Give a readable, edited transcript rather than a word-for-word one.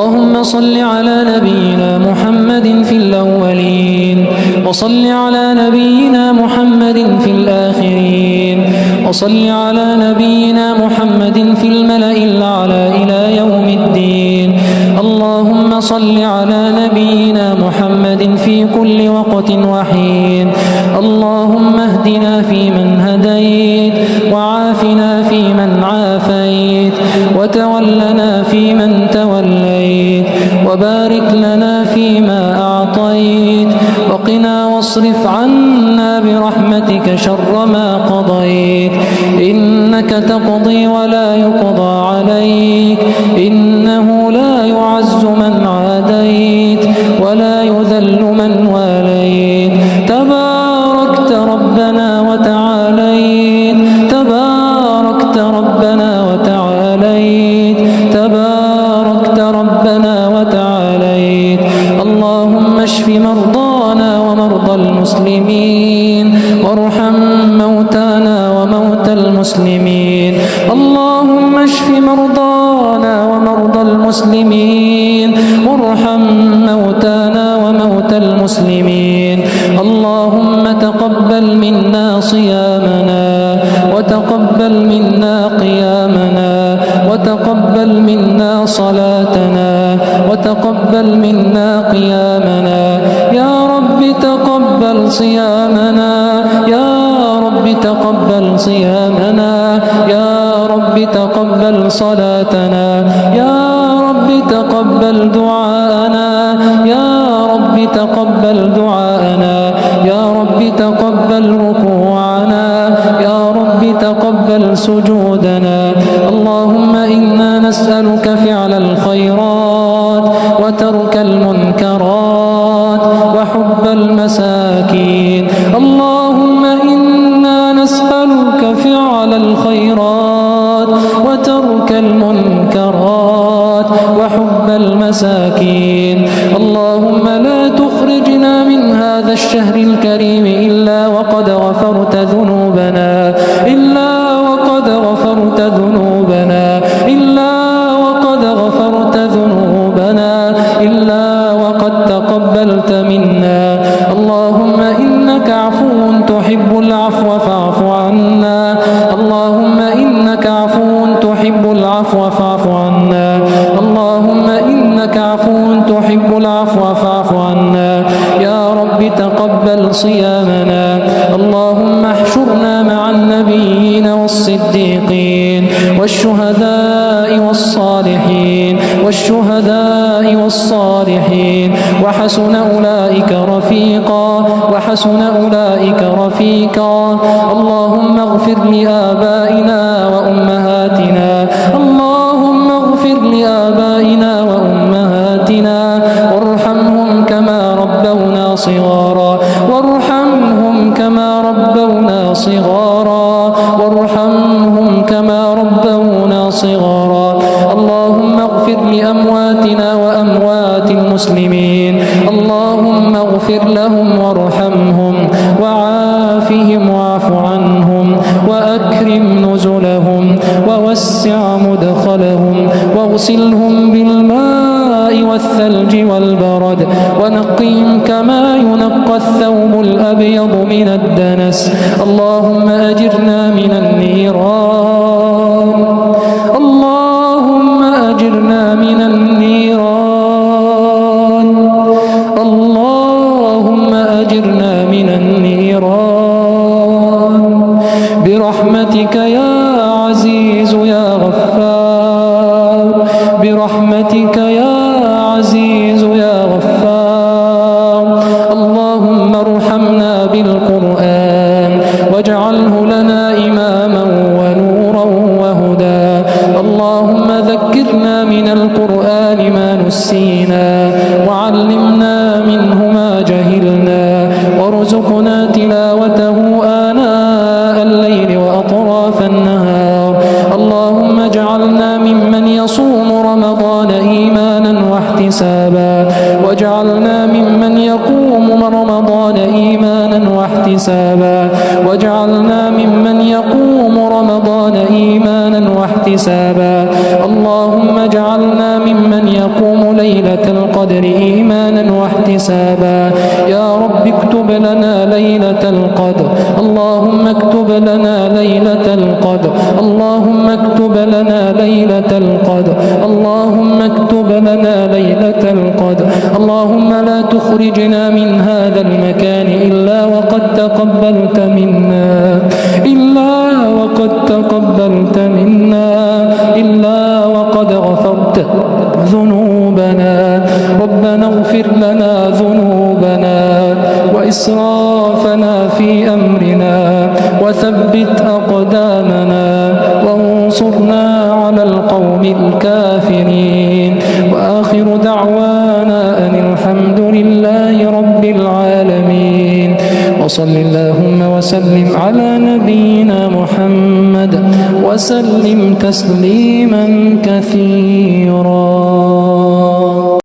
اللهم صل على نبينا محمد في الأولين، وصل على نبينا محمد في الآخرين، وصل على نبينا محمد في الملأ الأعلى إلى يوم الدين. اللهم صل على نبينا محمد في كل وقت وحين. اللهم اهدنا فيمن هديت، وعافنا فيمن عافيت، وتولنا فيمن توليت، وبارك لنا فيما أعطيت، وقنا واصرف عنا برحمتك شر ما قضيت. إنك تقضي ولا يقضى عليك، إنه لا يعز من عاديت ولا يذل من واليت. تباركت ربنا وتعاليت، تباركت ربنا وتعاليت، تباركت ربنا وتعاليت. اللهم اشف مرضانا ومرضى المسلمين، وارحم موتانا وموتى المسلمين. اللهم اشف مرضانا ومرضى المسلمين، وارحم موتانا وموتى المسلمين. اللهم تقبل منا صيامنا، وتقبل منا قيامنا، وتقبل منا صلاتنا، وتقبل منا قيامنا. يا رب تقبل صيامنا، يا رب تقبل صيامنا، يا رب تقبل صلاتنا، يا رب تقبل دعاءنا، يا رب تقبل دعاءنا، يا رب تقبل ركوعنا، يا رب تقبل سجودنا. اللهم إنا نسألك فعل الخيرات، وترك المنكرات، وحب المساكين. اللهم إنا نسألك فعل الخيرات، وترك المنكرات، وحب المساكين. اللهم لا تخرجنا من هذا الشهر الكريم إلا وقد غفرت ذنوبنا، إلا وقد غفرت ذنوبنا، إلا وقد غفرت ذنوبنا، إلا وقد تقبلت منا. اللهم إنك عفو تحب العفو فاعف عنا. اللهم إنك عفو تحب العفو فاعف عنا. اللهم إنك عفو تحب العفو فاعف عنا. يا رب تقبل صيامنا. اللهم احشرنا مع النبيين والصديقين والشهداء والصالحين، والشهداء والصالحين، وحسن أولئك رفيقا، وحسن أولئك رفيقا. اللهم اغفر لآبائنا وأمهاتنا، اللهم اغفر لآبائنا وأمهاتنا، وارحمهم كما ربونا صغارا، وارحمهم كما ربونا صغارا، وارحمهم كما ربونا صغارا. اللهم اغفر لأمواتنا وأموات المسلمين. اللهم اغفر لهم وارحمهم وعافهم واعف عنهم، وأكرم نزلهم، ووسع مدخلهم، واغسلهم بالماء والثلج والبرد، ونقهم كما ينقى الثوب الأبيض من الدنس. اللهم أجرنا من النيران، اللهم أجرنا من النيران، اللهم أجرنا من النيران برحمتك يا عزيز يا غفار، برحمتك يا عزيز يا غفار. اللهم ارحمنا بالقرآن، واجعله لنا إماما ونورا وهدى. اللهم ذكرنا من القرآن ما نسينا، وعلمنا منه ما جهلنا، وارزقنا تلاوته آناء الليل وأطراف النهار. اللهم اجعلنا ممن يصوم رمضان إيمانا واحتسابا، واجعلنا ممن يقوم رمضان إيمانا واحتسابا، واجعلنا ممن يقوم رمضان إيمانا واحتسابا. اللهم اجعلنا ممن يقوم ليلة القدر إيمانا واحتسابا. يا رب اكتب لنا ليلة القدر، اللهم اكتب لنا ليلة القدر، اللهم اكتب لنا ليلة القدر، اللهم اكتب لنا ليلة القدر. اللهم لا تخرجنا من هذا المكان إلا وقد تقبلت منا، إلا وقد تقبلت منا، إلا وقد غفرت ذنوبنا. ربنا اغفر لنا ذنوبنا وإسرافنا في أمرنا وثبت أقدامنا وانصرنا على القوم الكافرين. وآخر دعوانا أن الحمد لله رب العالمين. وصل اللهم وسلم على نبينا محمد وسلم تسليما كثيرا.